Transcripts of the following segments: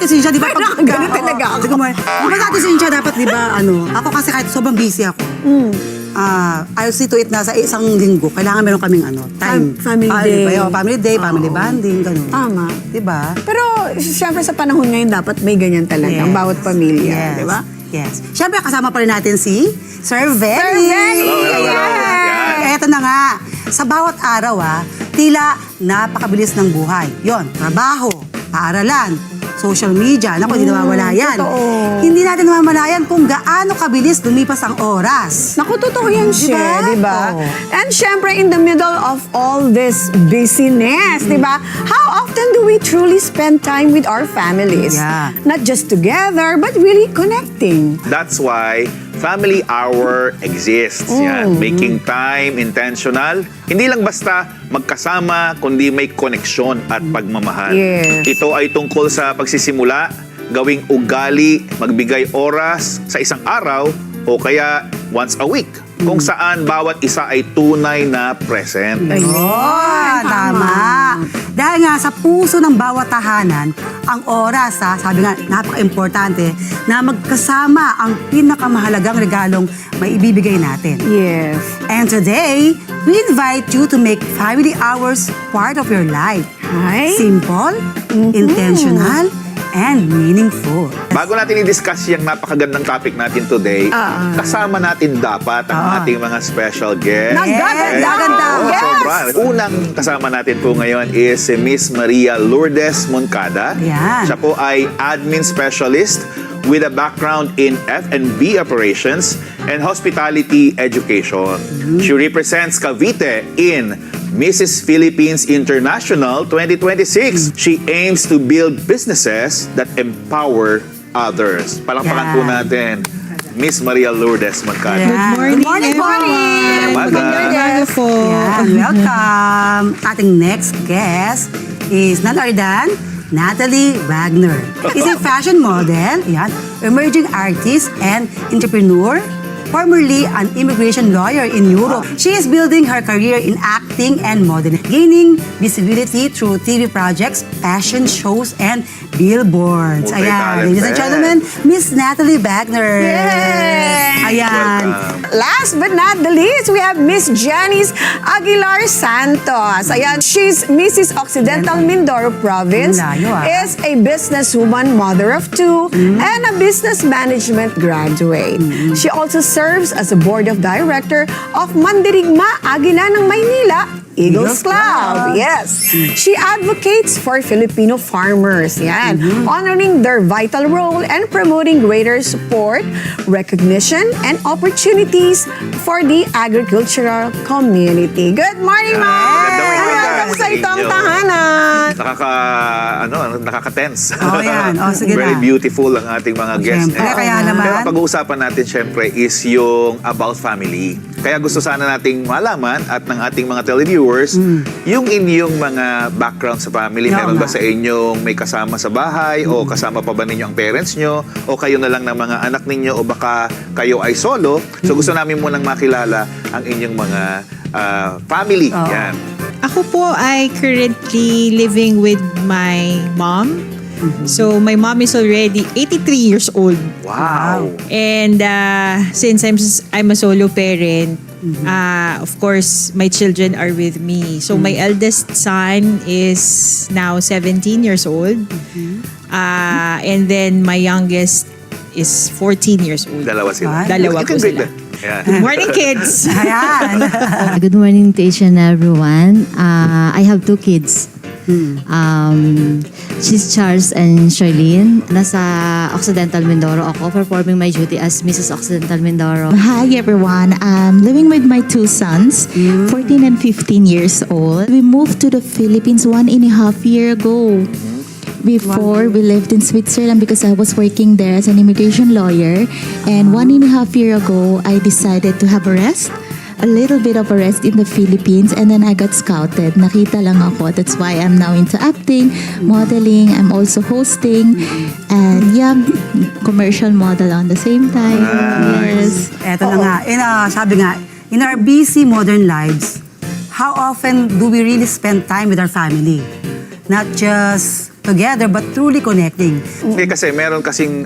Sinsya, di ba? Ganun talaga ako. Di ba dati sinsya, dapat, di ba, ako kasi kahit sobrang busy ako, I'll see to it na sa isang linggo, kailangan meron kaming time. Family day. Family day, family bonding, gano'n. Tama. Di ba? Pero, siyempre sa panahon ngayon, dapat may ganyan talaga. Ang bawat pamilya, di ba? Yes. Siyempre, kasama pa rin natin si Sir Venny. Sir Venny! Hello. Eto na nga, sa bawat araw tila napakabilis ng buhay. Yon, trabaho, paaralan, social media, naku, hindi nawawala yan. Totoo. Hindi natin namamalayan kung gaano kabilis lumipas ang oras. Naku, totoo yan siya, di ba? Oo. And syempre, in the middle of all this busyness, di ba? How often do we truly spend time with our families? Yeah. Not just together, but really connecting. That's why Family Hour exists. Yan. Making time intentional. Hindi lang basta magkasama, kundi may koneksyon at pagmamahal. Yes. Ito ay tungkol sa pagsisimula, gawing ugali, magbigay oras sa isang araw o kaya once a week. Kung saan bawat isa ay tunay na present. Oh, tama. Dahil nga sa puso ng bawat tahanan, ang oras, sabi nga, napaka-importante na magkasama ang pinakamahalagang regalong may ibibigay natin. Yes. And today, we invite you to make family hours part of your life. Hi. Simple, intentional, and meaningful. Bago natin i-discuss yung napakagandang topic natin today, kasama natin dapat ang ating mga special guests. Gaganda. Yes. Sobra. Unang kasama natin po ngayon is si Miss Maria Lourdes Moncada. Yan. Siya po ay admin specialist with a background in F&B operations and hospitality education. She represents Cavite in Mrs. Philippines International 2026. She aims to build businesses that empower others. Palakpakan po natin, Miss Maria Lourdes Moncada. Good morning. Good morning. Umaga. Yan, welcome. Ating next guest is none other than Natalie Wagner. Is a fashion model, emerging artist and entrepreneur, formerly an immigration lawyer in Europe. She is building her career in acting and modeling, gaining visibility through TV projects, fashion shows, and billboards. Ayan, ladies and gentlemen, Miss Natalie Wagner. Yay! Ayan. Last but not the least, we have Miss Janice Aguilar Santos. Ayan, she's Mrs. Occidental Mindoro Province, Layo, is a businesswoman, mother of two, and a business management graduate. She also serves as a board of director of Mandirigma Aguila ng Maynila Eagles Club. Yes. She advocates for Filipino farmers, honoring their vital role and promoting greater support, recognition, and opportunities for the agricultural community. Good morning, ma'am! Welcome sa itong tahanan. Nakaka-tense. Oh, yan. Oh, sige Very na. beautiful ang ating mga guests. Siyempre, kaya naman. Pero pag-uusapan natin siyempre is yung about family. Kaya gusto sana nating malaman at ng ating mga televiewers, yung inyong mga background sa family. Oo Meron ba nga. sa inyong may kasama sa bahay o kasama pa ba ninyo ang parents nyo o kayo na lang ng mga anak ninyo o baka kayo ay solo. So gusto namin munang makilala ang inyong mga family. Oo. Yan. Ako po ay currently living with my mom. So my mom is already 83 years old. Wow. And since I'm a solo parent, of course, my children are with me. So my eldest son is now 17 years old. And then my youngest is 14 years old. Dalawa sila. Dalawa You po can break sila. that. Yan. Good morning, kids! Ayan. Good morning to each and everyone. I have two kids. She's Charles and Charlene. Nasa Occidental Mindoro ako, performing my duty as Mrs. Occidental Mindoro. Hi everyone, I'm living with my two sons, 14 and 15 years old. We moved to the Philippines 1.5 years ago. Before, we lived in Switzerland because I was working there as an immigration lawyer. And 1.5 years ago, I decided to have a rest. A little bit of a rest in the Philippines, and then I got scouted. Nakita lang ako. That's why I'm now into acting, modeling. I'm also hosting, and commercial model on the same time. Yes. Eto na nga. Sabi nga, in our busy modern lives, how often do we really spend time with our family? Not just together but truly connecting. Hindi kasi meron kasing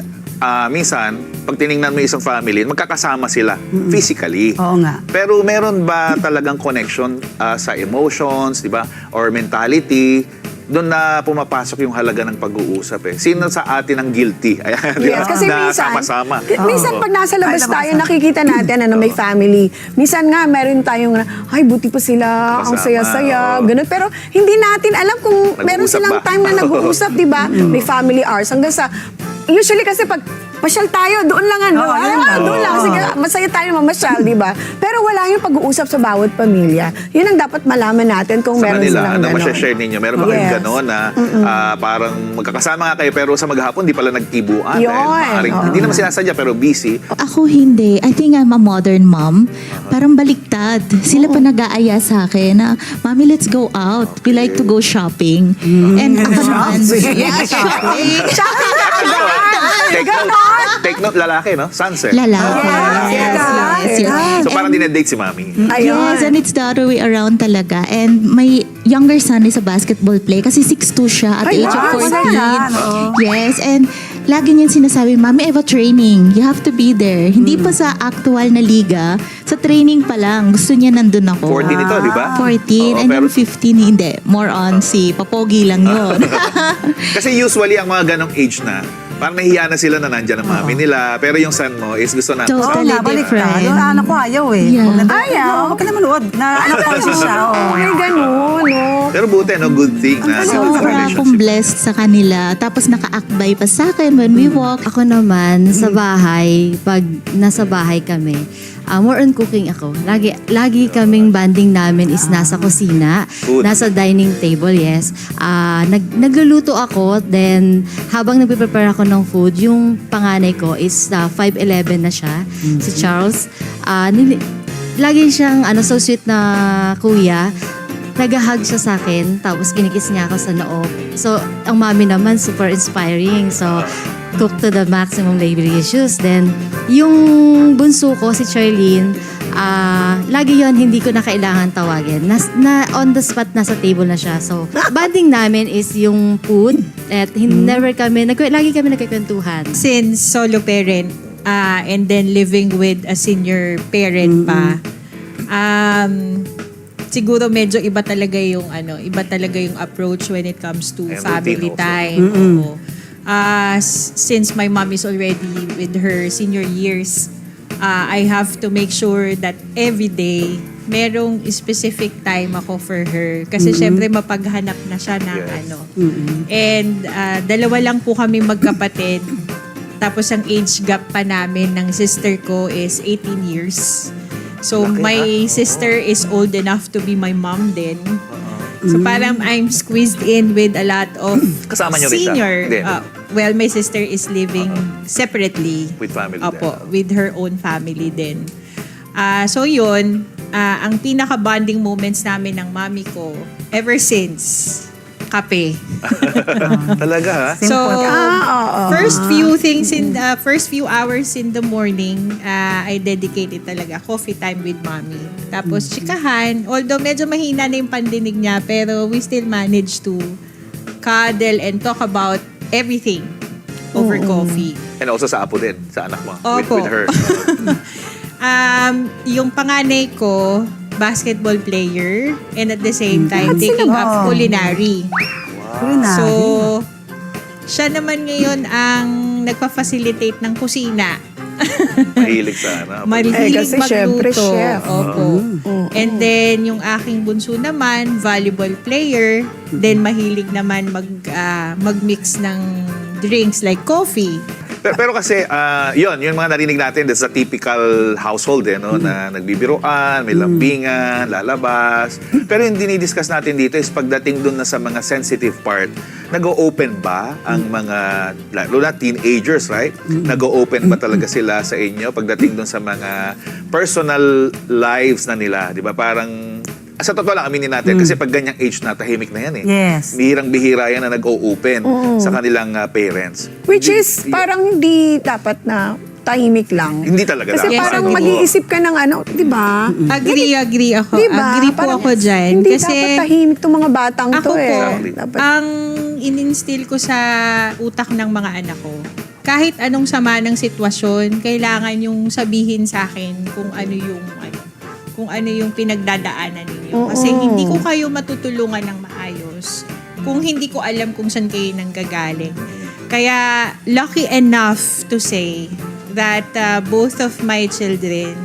minsan, pag tiningnan mo yung isang family, magkakasama sila physically. Oo nga. Pero meron ba talagang connection sa emotions, di ba? Or mentality? Doon na pumapasok yung halaga ng pag-uusap eh. Sino sa atin ang guilty? Ayan, di ba? Yes, kasi na minsan, sama-sama. minsan pag nasa labas Ay, tayo, labas. nakikita natin may family. Minsan nga, meron tayong, ay, buti pa sila, ang Kasama, saya-saya, oo. ganun. Pero hindi natin alam kung meron Nag-uusap silang ba? time na nag-uusap, di ba? May family hours. Hanggang sa, usually kasi pag pasyal tayo, doon lang Oo, yun lang. doon lang. Sige, masaya tayo mamasyal, di ba? Pero wala yung pag-uusap sa bawat pamilya. Yun ang dapat malaman natin kung Sa meron kanila, silang ano ganon. masya-share ninyo? Meron ba kayong Yes. gano'n na parang magkakasama nga kayo pero sa maghapon di pala nagkibuan? Yun, oo. Hindi naman sinasadya pero busy. Ako hindi. I think I'm a modern mom. Parang baliktad. Sila pa nag-aaya sa akin na, Mommy, let's go out. We like to go shopping. And ako naman, yeah, shopping. Take note, lalaki, no? Sunset. Lalaki. Yes. So parang dinedate si mami. Ayun. Yes, and it's the other way around talaga. And my younger son is a basketball player kasi 6'2 siya at Ay, age of wow, 14. yan, oo. Yes, and lagi niyan sinasabi, Mami, I have a training. You have to be there. Hindi pa sa actual na liga, sa training pa lang. Gusto niya nandun ako. 14 ito, di ba? 14, Oo, and pero- yung 15, hindi. More on si Papogi lang yun. Kasi usually ang mga ganong age na, parang nahiya na sila na nandyan ang mami nila. Pero yung son mo is gusto na Oo Totally nga, baliktad. different. Yung anak ko ayaw eh. Yeah. Huwag na- Ayaw? Huwag ka na manood. Na anak ko kasi siya. oo. Ay, ganun, no? Pero buti, no? Good thing na Sobra akong blessed sa kanila. Tapos naka-akbay pa sa akin when we walk. Ako naman, sa bahay, pag nasa bahay kami, more on cooking ako. Lagi kaming banding namin is nasa kusina, Food. nasa dining table, yes. Nagluluto ako, then habang nagpe-prepare ako ng food, yung panganay ko is 5'11 na siya, si Charles. Lagi siyang so sweet na kuya. Nag-hug siya sa akin, tapos kinikis niya ako sa noo. So, ang mami naman, super inspiring. So, cook to the maximum labor issues. Then, yung bunso ko, si Charlene, lagi yon hindi ko na kailangan tawagin. On the spot, nasa table na siya. So, banding namin is yung food. At never kami, lagi kami nagkikwentuhan. Since solo parent, and then living with a senior parent pa, siguro medyo iba talaga yung approach when it comes to And family routine also. time. Oo. Since my mom is already with her senior years, I have to make sure that every day merong specific time ako for her kasi syempre mapaghanap na siya ng Yes. And dalawa lang po kami magkapatid. Tapos ang age gap pa namin ng sister ko is 18 years. So Laki, my sister is old enough to be my mom then. So parang I'm squeezed in with a lot of Kasama niyo rin siya? senior. Hindi. Well, my sister is living separately. With family Opo, din. with her own family din. So yun, ang pinaka-bonding moments namin ng mami ko ever since kape. Talaga, ha? So, oo. first few hours in the morning, I dedicated talaga coffee time with mommy. Tapos chikahan, although medyo mahina na yung pandinig niya, pero we still manage to cuddle and talk about everything over coffee. And also sa apo din, sa anak mo. Opo. With her. Yung panganay ko, basketball player, and at the same time, taking up culinary. Culinary. So, siya naman ngayon ang nagpa-facilitate ng kusina. Mahilig sa ano. Mahilig kasi syempre, magluto. chef. Opo. And then, yung aking bunso naman, volleyball player. Then, mahilig naman mag-mix ng drinks like coffee. Pero kasi, yung mga narinig natin, that's a typical household, no? Na nagbibiroan, may lambingan, lalabas. Pero yung dinidiscuss natin dito is pagdating dun na sa mga sensitive part, nag-o-open ba ang mga, lalo na teenagers, right? Nag-o-open ba talaga sila sa inyo pagdating dun sa mga personal lives na nila? Di ba? Parang, sa totoo lang, aminin natin, kasi pag ganyang age na, tahimik na yan eh. Yes. Bihirang-bihira yan na nag-o-open sa kanilang parents. Which is parang hindi dapat na tahimik lang. Hindi talaga Kasi dapat. parang Oo. mag-iisip ka ng di ba? Agree ako. Di ba? Agree po Parang ako dyan. Hindi Kasi dapat tahimik itong mga batang ako to eh. po, Exactly. Dapat, ang in-instill ko sa utak ng mga anak ko, kahit anong sama ng sitwasyon, kailangan yung sabihin sa akin kung ano yung pinagdadaanan ninyo. Kasi hindi ko kayo matutulungan ng maayos kung hindi ko alam kung saan kayo nanggagaling. Kaya lucky enough to say that both of my children,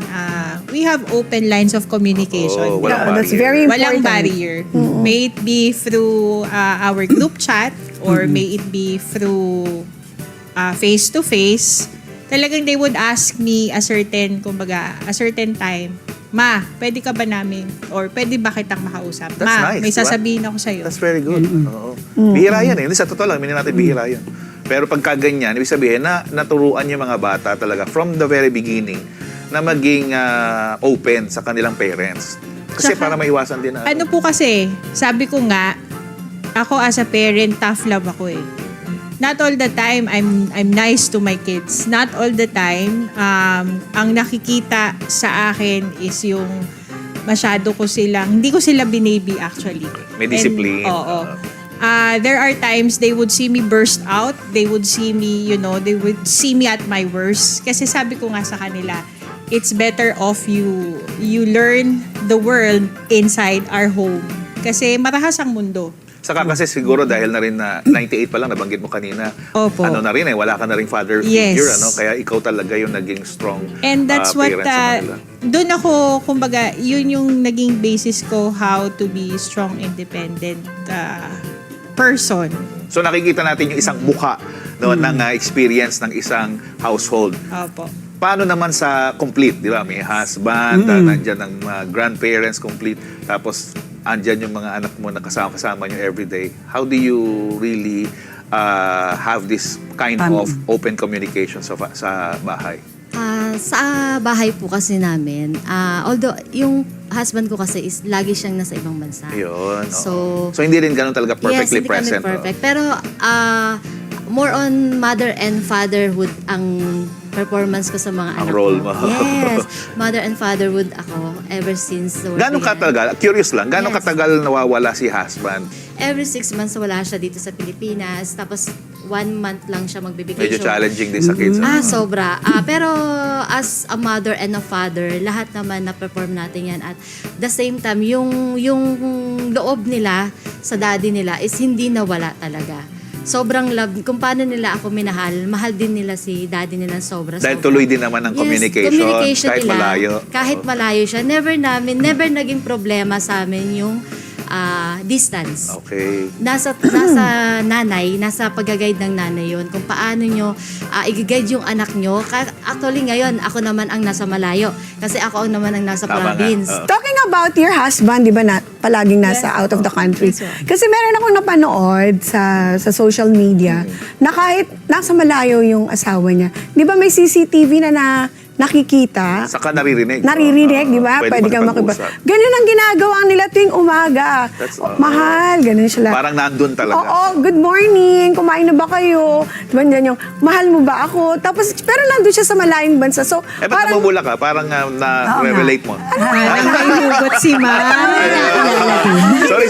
we have open lines of communication. Oh, walang That's barrier. very important. Walang barrier. May it be through our group chat or may it be through face-to-face. Talagang they would ask me a certain time, Ma, pwede ka ba namin, or pwede ba kitang makausap? That's Ma, nice, may diba? sasabihin ako sa'yo. That's very good. Oo. Bihira yan eh. Sa totoo lang, hindi natin bihira yan. Pero pagka ganyan, ibig sabihin na naturuan yung mga bata talaga from the very beginning na maging open sa kanilang parents. Kasi Tsaka, para maiwasan din na Ano po kasi, sabi ko nga, ako as a parent, tough love ako eh. Not all the time I'm nice to my kids. Not all the time ang nakikita sa akin is yung masyado ko silang, hindi ko sila binaby actually. May discipline. Oo. There are times they would see me burst out. They would see me, they would see me at my worst. Kasi sabi ko nga sa kanila, it's better off you learn the world inside our home. Kasi marahas ang mundo. Saka kasi siguro dahil na rin na 98 pa lang, nabanggit mo kanina, Opo. ano na rin wala ka na rin father Yes. figure, kaya ikaw talaga yung naging strong And that's what, parent sa kanila. doon ako, kumbaga, yun yung naging basis ko how to be strong, independent person. So nakikita natin yung isang mukha ng experience ng isang household. Opo. Paano naman sa complete, di ba? May husband, nandyan ang grandparents complete, tapos andyan yung mga anak mo na kasama-kasama nyo everyday. How do you really have this kind of open communication sa bahay? Sa bahay po kasi namin, although yung husband ko kasi is lagi siyang nasa ibang bansa. Yun. So, So hindi rin ganun talaga perfectly hindi present. kami perfect. Pero more on mother and fatherhood ang performance ko sa mga Ang anak role ko. mo. Yes. Mother and fatherhood ako ever since. Gano'ng katagal? Curious lang, gano'ng Yes. katagal nawawala si husband? Every 6 months wala siya dito sa Pilipinas. Tapos 1 month lang siya magbibigay. Medyo challenging din sa kids. Sobra. Pero as a mother and a father, lahat naman na-perform natin yan. At the same time, yung loob nila sa daddy nila is hindi nawala talaga. Sobrang love. Kung paano nila ako minahal, mahal din nila si daddy nila sobra. Dahil tuloy din naman ang communication kahit nila, malayo. Kahit malayo siya. Never naging problema sa amin yung distance. Okay. Nasa nanay, nasa pag-guide ng nanay yon kung paano nyo i-guide yung anak nyo. Actually ngayon, ako naman ang nasa malayo kasi ako naman ang nasa Tama nga. province. Talking about your husband, di ba palaging nasa out of the country? Kasi meron akong napanood sa social media na kahit nasa malayo yung asawa niya, di ba may CCTV na nakikita? Saka naririnig. Di ba? Pwede kang makipag-usap. Ganun ang ginagawa nila tuwing umaga. That's- Mahal, ganun sila. Parang nandun talaga. Oo, good morning, kumain na ba kayo? Diba dyan yung, mahal mo ba ako? Tapos, pero nandun siya sa malayong bansa. So, Ba't namumula ka? Parang na-relate mo. Parang may hugot si Ma. Sorry.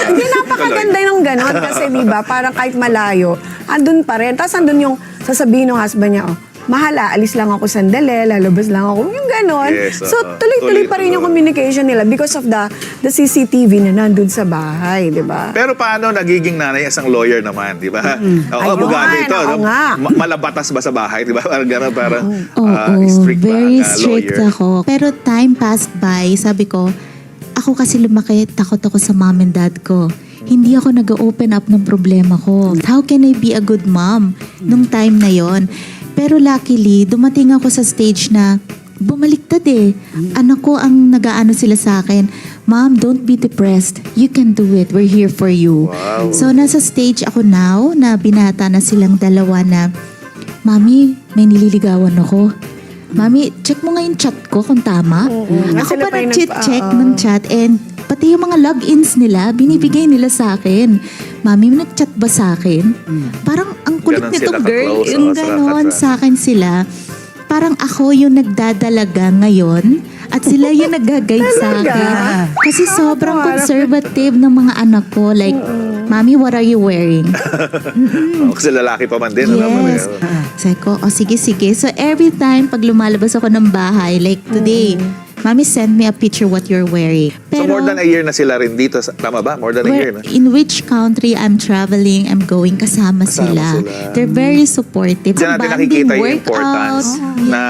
hindi napakaganda yung ganon kasi di ba parang kahit malayo, andun pa rin. Tapos andun yung sasabihin ng husband niya, mahal, alis lang ako sandali, lalabas lang ako. Yung ganon. Yes, So, tuloy-tuloy pa rin yung tuloy. communication nila because of the CCTV na nandun sa bahay, di ba? Pero paano nagiging nanay isang lawyer naman, di ba? Oo, Ayun, abogado ito. oo no? nga. Malabatas ba sa bahay, di ba? Parang gano'n, parang Oo, strict ba very ang strict lawyer? ako. Pero time passed by, sabi ko, ako kasi lumaki, takot ako sa mom and dad ko. Hindi ako nag-open up ng problema ko. How can I be a good mom nung time na yon? Pero luckily, dumating ako sa stage na bumaliktad eh. Anak ko ang nag-aano sila sa akin, Mom, don't be depressed. You can do it. We're here for you. Wow. So, nasa stage ako now na binata na silang dalawa na, Mami, may nililigawan ako. Mami, check mo nga yung chat ko kung tama. Ako Sila pa pa yung nag-check ng chat and pati yung mga logins nila, binibigay nila sa akin. Mami, may nag-chat ba sa akin? Parang ang kulit Ganon nitong sila girl. ka-close, Yung sila ganon ka-chat. sa akin sila. Parang ako yung nagdadalaga ngayon at sila yung nag-guide sa akin. Kasi sobrang conservative ng mga anak ko. Like, Mommy, what are you wearing? Kasi lalaki pa man din. Alam mo na Yes. yun. Sabi ko, sige. So every time pag lumalabas ako ng bahay, like today, Mommy send me a picture what you're wearing. So more than a year na sila rin dito. Tama ba? More than a year na. in which country I'm traveling, I'm going, kasama sila. sila. They're very supportive. Diyan natin Bonding, nakikita yung workout. importance na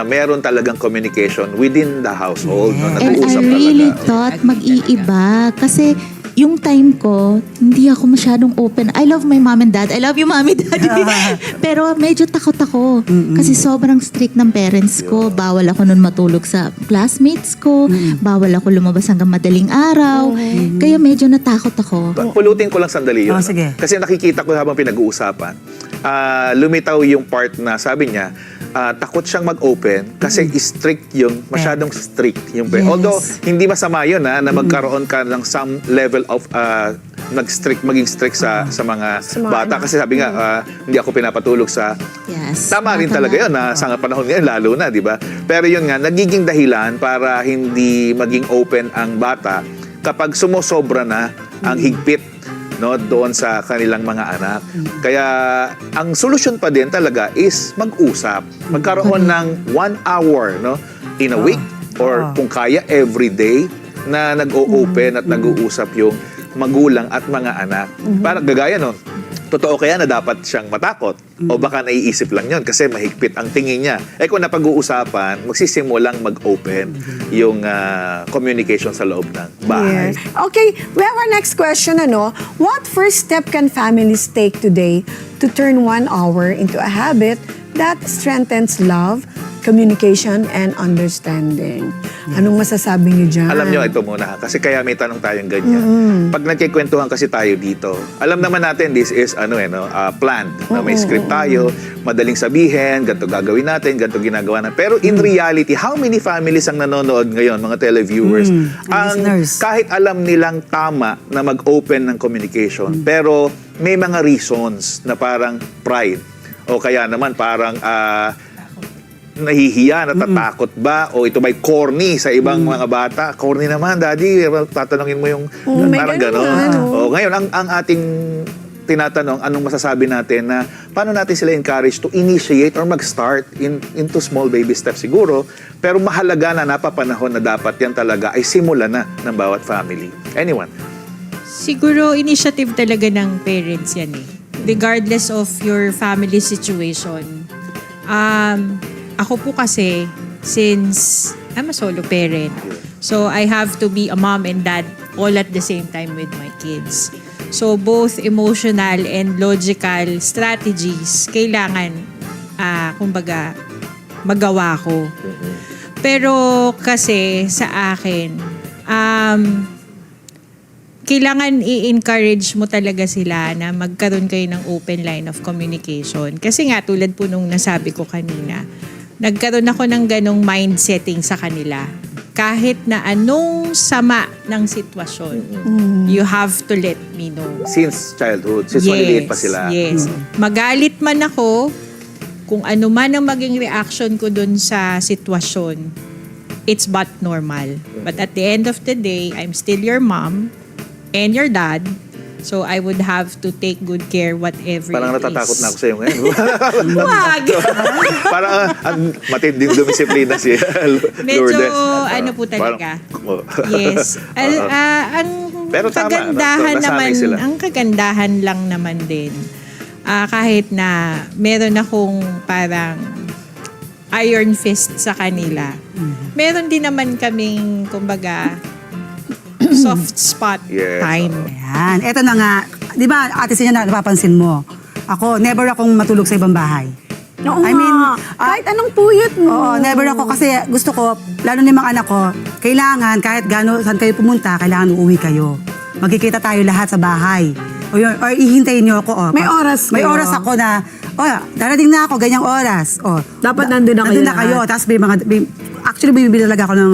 meron talagang communication within the household. No? And I Nag-uusap really talaga. thought mag-iiba. Kasi yung time ko, hindi ako masyadong open. I love my mom and dad. I love you, mommy, daddy. Pero medyo takot ako. Kasi sobrang strict ng parents ko. Bawal ako nun matulog sa classmates ko. Bawal ako lumabas hanggang madaling araw. Kaya medyo natakot ako. Pulutin ko lang sandali yun. Oh, sige. Kasi nakikita ko habang pinag-uusapan, lumitaw yung part na sabi niya, takot siyang mag-open kasi strict yung, masyadong strict yung Yes. Although, hindi masama yun na magkaroon ka ng some level of maging strict sa mga bata. Kasi sabi nga, hindi ako pinapatulog sa Yes. Tama rin talaga yun na sa panahon ngayon, lalo na, di ba? Pero yun nga, nagiging dahilan para hindi maging open ang bata kapag sumosobra na ang higpit no doon sa kanilang mga anak. Kaya ang solusyon pa din talaga is mag-usap. Magkaroon ng 1 hour no in a week or kung kaya every day na nag-o-open at nag-uusap yung magulang at mga anak. Para gagaya nun, totoo kaya na dapat siyang matakot? O baka naiisip lang yun kasi mahigpit ang tingin niya. Eh kung napag-uusapan, magsisimulang mag-open yung communication sa loob ng bahay. Yes. Okay, we have our next question, What first step can families take today to turn 1 hour into a habit that strengthens love, communication, and understanding? Anong masasabi niyo dyan? Alam nyo, ito muna. Kasi kaya may tanong tayong ganyan. Pag nagkikwentuhan kasi tayo dito, alam naman natin this is planned. Na may script tayo, madaling sabihin, ganito gagawin natin, ganito ginagawa natin. Pero in reality, how many families ang nanonood ngayon, mga televiewers, ang listeners. kahit alam nilang tama na mag-open ng communication, pero may mga reasons na parang pride. O kaya naman parang nahihiya, natatakot ba? O ito ba'y corny sa ibang mga bata? Corny naman, daddy. Tatanungin mo yung may parang ganun gano'n. nga, no? O ngayon, ang ating tinatanong, anong masasabi natin na paano natin sila encourage to initiate or mag-start into small baby steps siguro. Pero mahalaga na napapanahon na dapat yan talaga ay simula na ng bawat family. Anyone? Siguro initiative talaga ng parents yan eh. Regardless of your family situation. Ako po kasi, since I'm a solo parent, so I have to be a mom and dad all at the same time with my kids. So both emotional and logical strategies kailangan, kumbaga, magawa ko. Pero kasi sa akin, kailangan i-encourage mo talaga sila na magkaroon kayo ng open line of communication. Kasi nga, tulad po nung nasabi ko kanina, nagkaroon ako ng ganong mind setting sa kanila. Kahit na anong sama ng sitwasyon, you have to let me know. Since childhood, since maliliit pa sila. Yes. Magalit man ako, kung ano man ang maging reaction ko dun sa sitwasyon, it's but normal. But at the end of the day, I'm still your mom and your dad. So I would have to take good care whatever Parang it natatakot is. na ako sa iyo ngayon. Wag! Parang matinding disiplina si Medyo Lourdes. ano po talaga. Parang, Yes. Ang Pero tama, kagandahan nasanay naman, sila. ang kagandahan lang naman din, kahit na meron akong parang iron fist sa kanila, meron din naman kaming, kumbaga, soft spot Yes, time. Ayan. Eto na nga. Di ba, ate Sinya, napapansin mo? Ako, never akong matulog sa ibang bahay. Oo I mean, nga. Kahit anong puyat mo. Oo, never ako kasi gusto ko, lalo na yung mga anak ko, kailangan kahit saan kayo pumunta, kailangan uuwi kayo. Magkikita tayo lahat sa bahay. Or ihintayin niyo ako. May oras May kayo. oras ako na, darating na ako, ganyang oras. Dapat nandun na kayo Nandun na kayo. lahat. Tapos actually, bibili talaga ako ng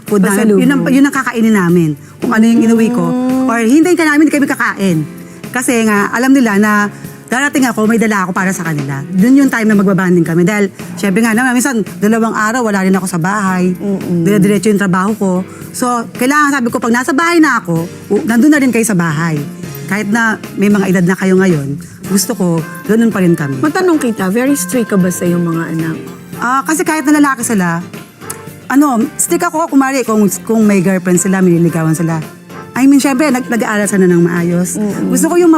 food namin. Pasalubong. Yun ang kakainin namin. Kung ano yung inuwi ko. Or hintayin ka namin, kami kakain. Kasi nga, alam nila na darating ako, may dala ako para sa kanila. Doon yung time na magbabanding kami. Dahil, syempre nga naman, minsan, 2 araw, wala rin ako sa bahay. Dire-diretso yung trabaho ko. So, kailangan, sabi ko, pag nasa bahay na ako, nandun na rin kayo sa bahay. kahit na may mga edad na kayo ngayon, gusto ko, ganun pa rin kami. Matanong kita, very strict ka ba sa iyong mga anak? Kasi kahit na lalaki sila, stick ako, kumari, kung may girlfriend sila, may nililigawan sila. I mean, syempre, nag-aaral sana ng maayos. Gusto ko yung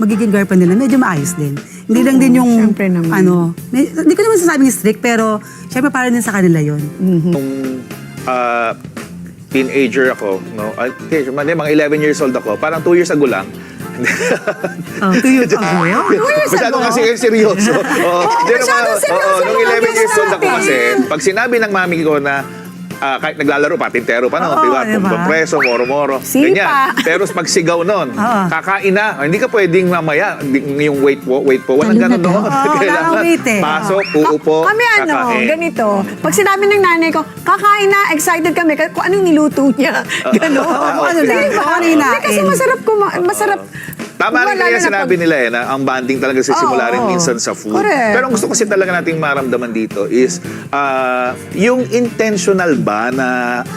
magiging girlfriend nila, medyo maayos din. Hindi lang din yung, syempre naman. hindi ko naman sasabing strict, pero syempre para din sa kanila yon. Nung teenager ako, no? Mga 11 years old ako, parang 2 years ago lang. 2 years ago? Masyado kasi seryoso. masyadong seryoso Nung yung 11 years old ako natin. kasi, pag sinabi ng mami ko na kahit naglalaro, patintero pa noon, Oo, di ba? diba? Preso, moro-moro. Sipa. Ganyan. Pero pag sigaw noon, Oo. kakain na. Hindi ka pwedeng mamaya, yung wait po, walang Talon na ganun noon. Oo, walang wait eh. Pasok, uupo, Kami kakain. ganito. Pag sinabi ng nanay ko, kakain na, excited kami kung anong niluto niya. Gano'n. Oo, ano lang, Diba? kung ano hinain. Kasi masarap. Tama rin Wala kaya na sinabi nila na ang bonding talaga simula rin Oo. minsan sa food. Correct. Pero ang gusto kasi talaga nating maramdaman dito is yung intentional ba na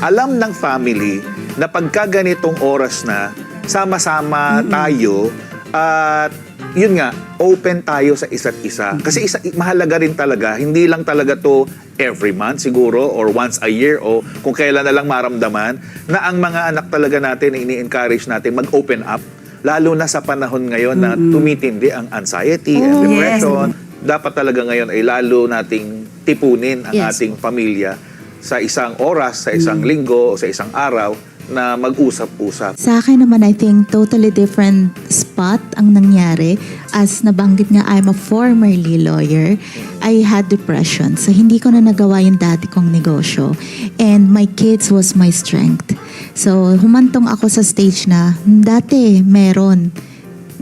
alam ng family na pagka ganitong oras na sama-sama tayo at yun nga, open tayo sa isa't isa. Kasi mahalaga rin talaga, hindi lang talaga to every month siguro or once a year o kung kailan na lang maramdaman na ang mga anak talaga natin ini-encourage natin mag-open up. Lalo na sa panahon ngayon na tumitindi ang anxiety and depression. Dapat talaga ngayon ay lalo nating tipunin ang Yes. ating pamilya sa isang oras, sa isang linggo, o sa isang araw na mag-usap-usap. Sa akin naman, I think totally different spot ang nangyari. As nabanggit nga, I'm a formerly lawyer. I had depression. So, hindi ko na nagawa yung dati kong negosyo. And my kids was my strength. So, humantong ako sa stage na dati meron,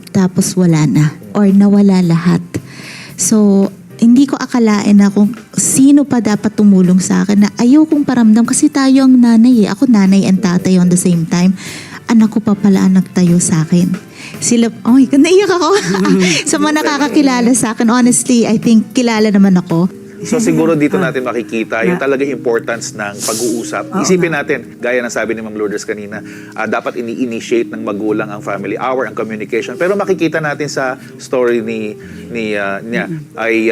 tapos wala na. Or nawala lahat. So, hindi ko akalain na kung sino pa dapat tumulong sa akin na ayaw kong paramdam kasi tayo ang nanay eh. Ako nanay and tatay on the same time. Anak ko pa pala ang nagtayo sa akin. Sila, naiyak ako. Sa mga nakakakilala sa akin, honestly, I think kilala naman ako. So siguro dito natin makikita yung talaga importance ng pag-uusap. Isipin natin, gaya ng sabi ni Ma'am Lourdes kanina, dapat ini-initiate ng magulang ang family hour, ang communication. Pero makikita natin sa story niya ay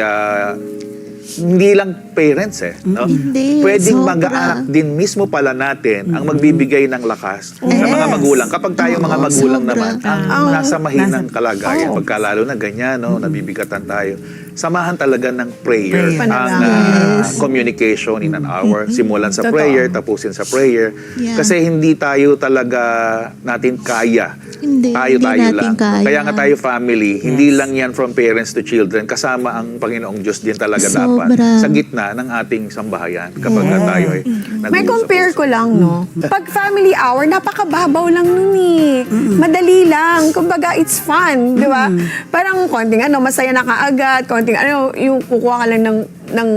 hindi lang parents no? Hindi, Pwedeng sobra. mag-aanak din mismo pala natin ang magbibigay ng lakas sa mga magulang. Kapag tayo mga magulang sobra. naman, nasa mahinang kalagayan, pagkalalo na ganyan, no, nabibigatan tayo. Samahan talaga ng prayer ang communication in an hour. Simulan sa prayer, tapusin sa prayer. Yeah. Kasi hindi tayo talaga natin kaya. Hindi Tayo natin lang. kaya. Kaya nga tayo family, hindi lang yan from parents to children. Kasama ang Panginoong Diyos din talaga dapat. Sobra. Sa gitna ng ating sambahayan kapag tayo ay May nag-uusap-usap. compare ko lang, no? Pag family hour, napakababaw lang nun eh. Madali lang. Kumbaga, it's fun, di ba? Parang konting masaya na kaagad, konting yung kukuha ka lang ng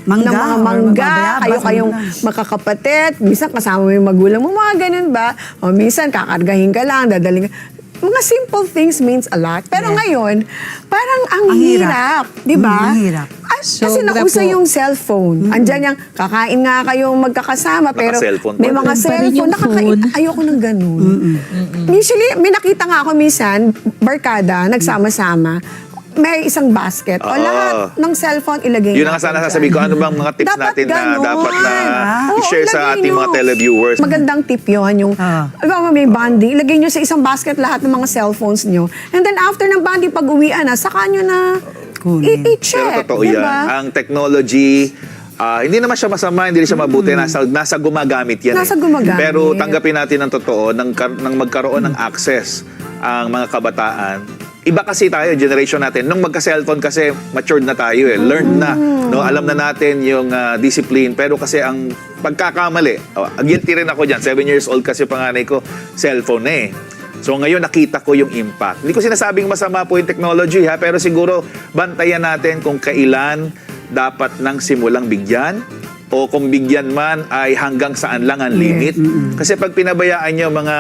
Mangga, ng mga or mangga, magbayabas, kayong mangga. makakapatid, minsan kasama mo yung magulang mo, mga ganun ba? O minsan kakargahin ka lang, dadaling ka. Mga simple things means a lot. Pero ngayon, parang ang Ang hirap. hirap, di ba? Ang hirap. Kasi Sobra nauso po. yung cellphone. Andyan yung kakain nga kayong magkakasama, pero Naka-cellphone may pa mga rin. cellphone. Yung phone. Ayoko ng ganun. Usually, may nakita nga ako minsan, barkada, nagsama-sama, may isang basket. O Oo. lahat ng cellphone ilagay Yun ang sana natin sasabihin ko, dyan. ano bang mga tips Dapat natin na ganun. dapat na Oo, i-share sa ilagay ating mga nyo. televiewers? Magandang tip yun. Yung, may bonding. Ilagay nyo sa isang basket lahat ng mga cellphones nyo. And then after ng bonding, pag uwian na, saka nyo na Kunin. i-check. Pero totoo diba? yan. Ang technology, hindi naman siya masama, hindi rin siya mabuti. Nasa gumagamit yan. Nasa gumagamit. Pero tanggapin natin ang totoo, nang magkaroon ng access ang mga kabataan. Iba kasi tayo, generation natin. Nung magka-cellphone kasi, matured na tayo eh. Learned na. No? Alam na natin yung discipline. Pero kasi ang pagkakamali, guilty rin ako dyan. 7 years old kasi panganay ko, cellphone na eh. So ngayon nakita ko yung impact. Hindi ko sinasabing masama po yung technology pero siguro bantayan natin kung kailan dapat nang simulang bigyan o kung bigyan man ay hanggang saan lang ang limit. Kasi pag pinabayaan nyo mga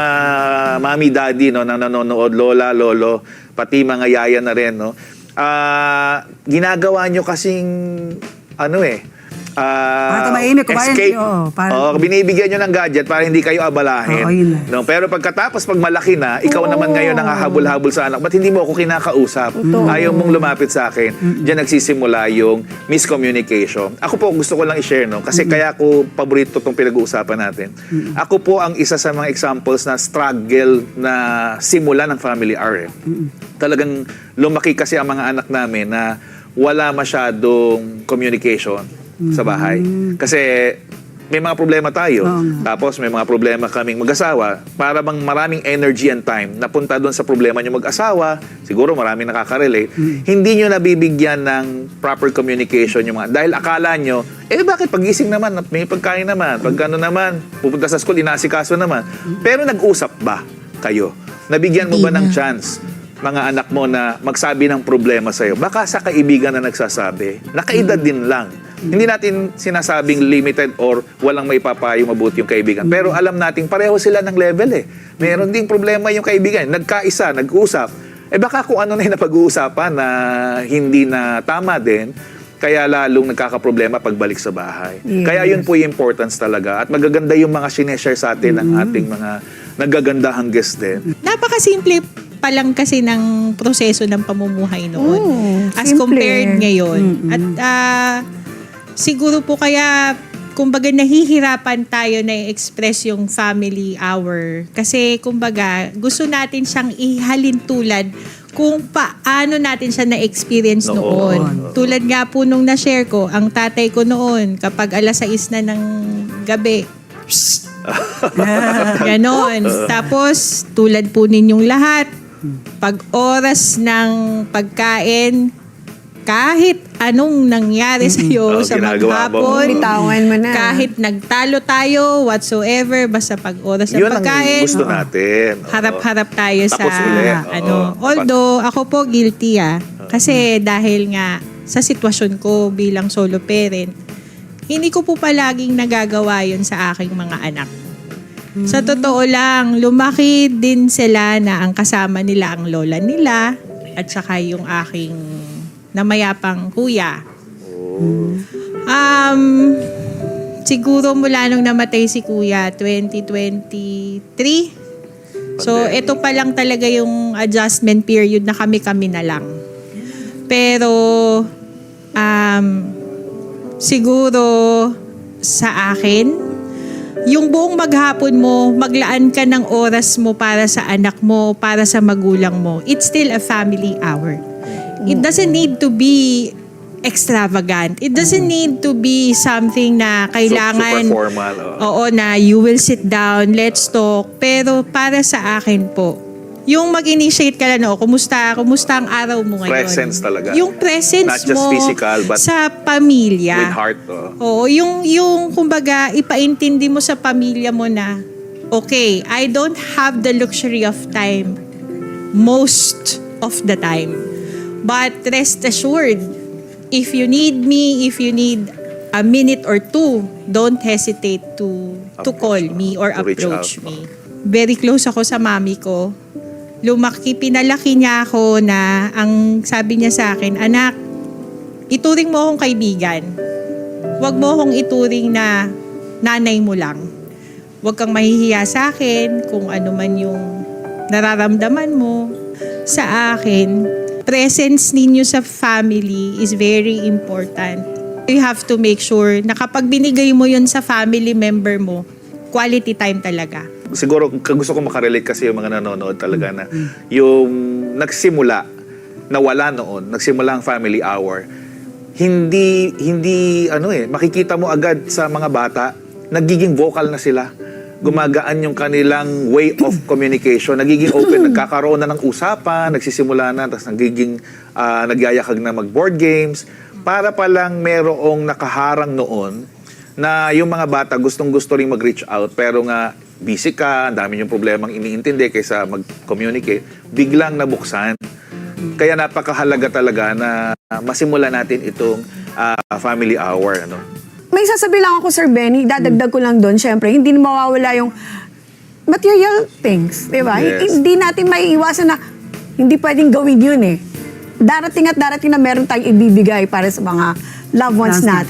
mami, daddy no, na nanonood, lola, lolo, pati mga yaya na rin, no, ginagawa nyo kasing Para tumahimik, kumain, escape. oo, para- Binibigyan nyo ng gadget para hindi kayo abalahin. Oo, yun na. No, pero pagkatapos, pag malaki na, ikaw naman ngayon ang hahabol-habol sa anak. Ba't hindi mo ako kinakausap? Ayaw mong lumapit sa akin. Diyan nagsisimula yung miscommunication. Ako po, gusto ko lang i-share, no? Kasi kaya ko paborito itong pinag-uusapan natin. Ako po ang isa sa mga examples na struggle na simula ng family hour. Talagang lumaki kasi ang mga anak namin na wala masyadong communication sa bahay. Kasi may mga problema tayo. Tapos may mga problema kaming mag-asawa. Para bang maraming energy and time napunta doon sa problema nyo mag-asawa. Siguro maraming nakaka-relate. Hindi nyo nabibigyan ng proper communication yung mga... Dahil akala nyo, bakit pagising naman, may pagkain naman, pag ano naman, pupunta sa school, inasikaso naman. Pero nag-usap ba kayo? Nabigyan mo ba ng chance mga anak mo na magsabi ng problema sa'yo? Baka sa kaibigan na nagsasabi, nakaedad din lang. Hindi natin sinasabing limited or walang maipapayo mabuti yung kaibigan. Pero alam natin, pareho sila ng level eh. Meron ding problema yung kaibigan. Nagkaisa, nag-usap. Baka kung ano na yung napag-uusapan na hindi na tama din, kaya lalong nagkakaproblema pagbalik sa bahay. Yes. Kaya yun po yung importance talaga. At magaganda yung mga sineshare sa atin ng ating mga nagagandahang guest din. Napakasimple pa lang kasi ng proseso ng pamumuhay noon as simple. compared ngayon. At siguro po kaya kumbaga nahihirapan tayo na i-express yung family hour. Kasi kumbaga gusto natin siyang ihalin tulad kung paano natin siya na-experience noon. Tulad nga po nung na-share ko, ang tatay ko noon kapag alas 6 na ng gabi, ganon. Tapos tulad po ninyong lahat, pag oras ng pagkain, kahit anong nangyari sa'yo sa ginagawa mo. maghapon, Bitawan mo na. kahit nagtalo tayo, whatsoever, basta pag oras ng Yun ang pagkain, gusto natin. harap-harap tayo sa Tapos ulit. Although ako po guilty kasi dahil nga sa sitwasyon ko bilang solo parent, hindi ko po palaging nagagawa yun sa aking mga anak. Sa totoo lang, lumaki din sila na ang kasama nila ang lola nila at saka yung aking namayapang kuya. Siguro mula nung namatay si kuya, 2023. So, ito pa lang talaga yung adjustment period na kami-kami na lang. Pero, siguro sa akin, yung buong maghapon mo, maglaan ka ng oras mo para sa anak mo, para sa magulang mo. It's still a family hour. It doesn't need to be extravagant. It doesn't need to be something na kailangan... Super formal. Oo, na you will sit down, let's talk. Pero para sa akin po, yung mag-initiate ka lang, kumusta ang araw mo ngayon? Presence talaga. Yung presence Not just mo physical, but sa pamilya. with heart. Oo, yung kumbaga, ipaintindi mo sa pamilya mo na, okay, I don't have the luxury of time most of the time. But rest assured, if you need me, if you need a minute or two, don't hesitate to call me or To reach approach out. me. Very close ako sa mami ko. Pinalaki niya ako na ang sabi niya sa akin, anak, ituring mo akong kaibigan. Huwag mo akong ituring na nanay mo lang. Huwag kang mahihiya sa akin kung ano man yung nararamdaman mo. Sa akin, presence ninyo sa family is very important. You have to make sure na kapag binigay mo yun sa family member mo, quality time talaga. Siguro gusto ko makarelate kasi yung mga nanonood talaga na yung nagsimula na wala noon, nagsimula ang family hour, hindi makikita mo agad sa mga bata, nagiging vocal na sila. Gumagaan yung kanilang way of communication, nagiging open, nagkakaroon na ng usapan, nagsisimula na, tapos nagyayakag na mag-board games, para palang merong nakaharang noon na yung mga bata gustong-gusto rin mag-reach out, pero nga busy ka, ang dami yung problemang iniintindi kaysa mag-communicate, biglang nabuksan. Kaya napakahalaga talaga na masimula natin itong family hour. May sasabi lang ako, Sir Benny, dadagdag ko lang doon, syempre, hindi na mawawala yung material things, di ba? Yes. Hindi natin maiiwasan na hindi pwedeng gawin yun eh. Darating at darating na meron tayong ibibigay para sa mga loved ones natin.